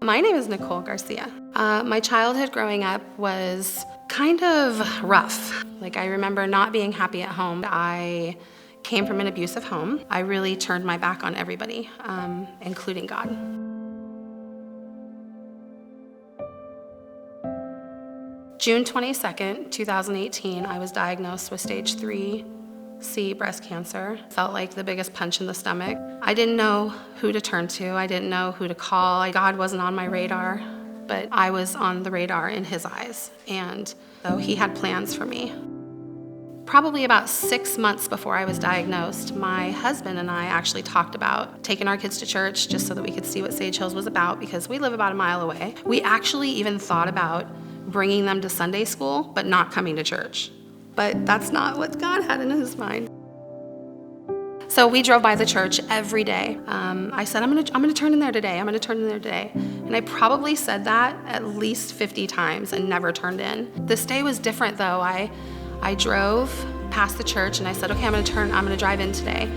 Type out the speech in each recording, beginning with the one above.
My name is Nichole Garcia. My childhood growing up was kind of rough. I remember not being happy at home. I came from an abusive home. I really turned my back on everybody, including God. June 22nd, 2018, I was diagnosed with stage 3C breast cancer. Felt like the biggest punch in the stomach. I didn't know who to turn to. I didn't know who to call. God wasn't on my radar, but I was on the radar in his eyes. And so he had plans for me. Probably about 6 months before I was diagnosed, my husband and I actually talked about taking our kids to church just so that we could see what Sage Hills was about, because we live about a mile away. We actually even thought about bringing them to Sunday school, but not coming to church. But that's not what God had in his mind. So we drove by the church every day. I said, I'm gonna turn in there today. I'm gonna turn in there today. And I probably said that at least 50 times and never turned in. This day was different though. I drove past the church and I said, okay, I'm gonna drive in today.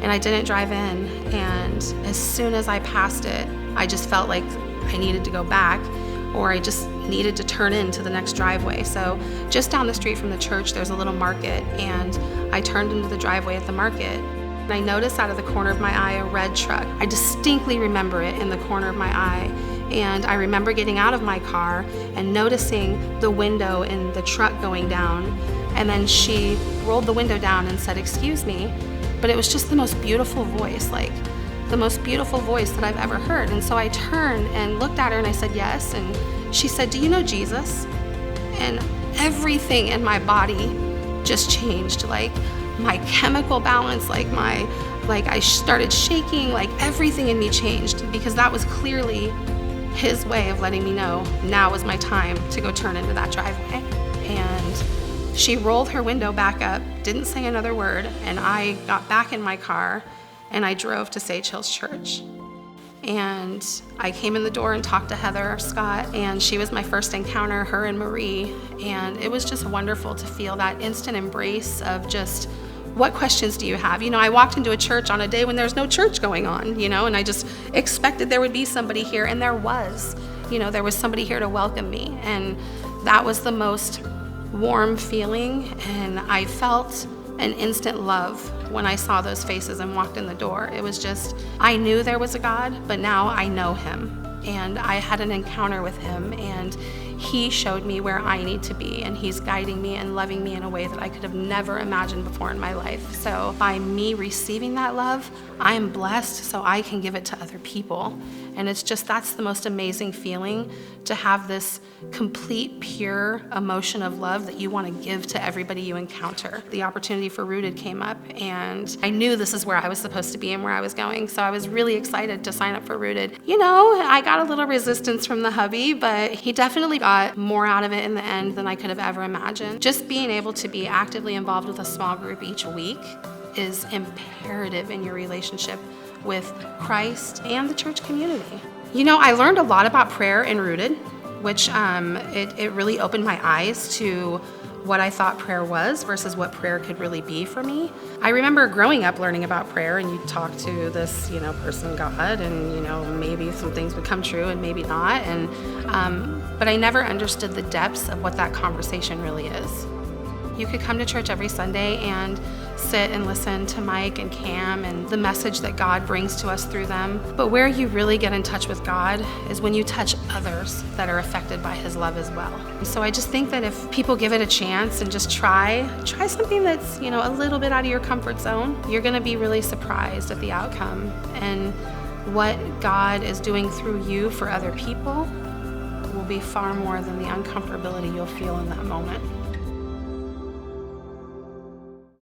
And I didn't drive in. And as soon as I passed it, I just felt like I needed to go back, or I just needed to turn into the next driveway. So just down the street from the church, there's a little market, and I turned into the driveway at the market. And I noticed out of the corner of my eye a red truck. I distinctly remember it in the corner of my eye. And I remember getting out of my car and noticing the window in the truck going down. And then she rolled the window down and said, "Excuse me." But it was just the most beautiful voice, the most beautiful voice that I've ever heard. And so I turned and looked at her and I said, "Yes." And she said, "Do you know Jesus?" And everything in my body just changed. My chemical balance, I started shaking, everything in me changed, because that was clearly his way of letting me know now was my time to go turn into that driveway. And she rolled her window back up, didn't say another word, and I got back in my car and I drove to Sage Hills Church. And I came in the door and talked to Heather Scott, and she was my first encounter, her and Marie. And it was just wonderful to feel that instant embrace of just, what questions do you have? I walked into a church on a day when there's no church going on, and I just expected there would be somebody here, and there was. There was somebody here to welcome me, and that was the most warm feeling, and I felt an instant love when I saw those faces and walked in the door. It was just, I knew there was a God, but now I know him, and I had an encounter with him, and he showed me where I need to be, and he's guiding me and loving me in a way that I could have never imagined before in my life. So by me receiving that love, I am blessed so I can give it to other people. And that's the most amazing feeling, to have this complete, pure emotion of love that you want to give to everybody you encounter. The opportunity for Rooted came up, and I knew this is where I was supposed to be and where I was going. So I was really excited to sign up for Rooted. I got a little resistance from the hubby, but he definitely got more out of it in the end than I could have ever imagined. Just being able to be actively involved with a small group each week is imperative in your relationship with Christ and the church community. I learned a lot about prayer in Rooted, which it really opened my eyes to what I thought prayer was versus what prayer could really be for me. I remember growing up learning about prayer, and you'd talk to this, person, God, and, maybe some things would come true and maybe not. But I never understood the depths of what that conversation really is. You could come to church every Sunday and sit and listen to Mike and Cam and the message that God brings to us through them. But where you really get in touch with God is when you touch others that are affected by his love as well. So I just think that if people give it a chance and just try something that's, a little bit out of your comfort zone, you're gonna be really surprised at the outcome. And what God is doing through you for other people will be far more than the uncomfortability you'll feel in that moment.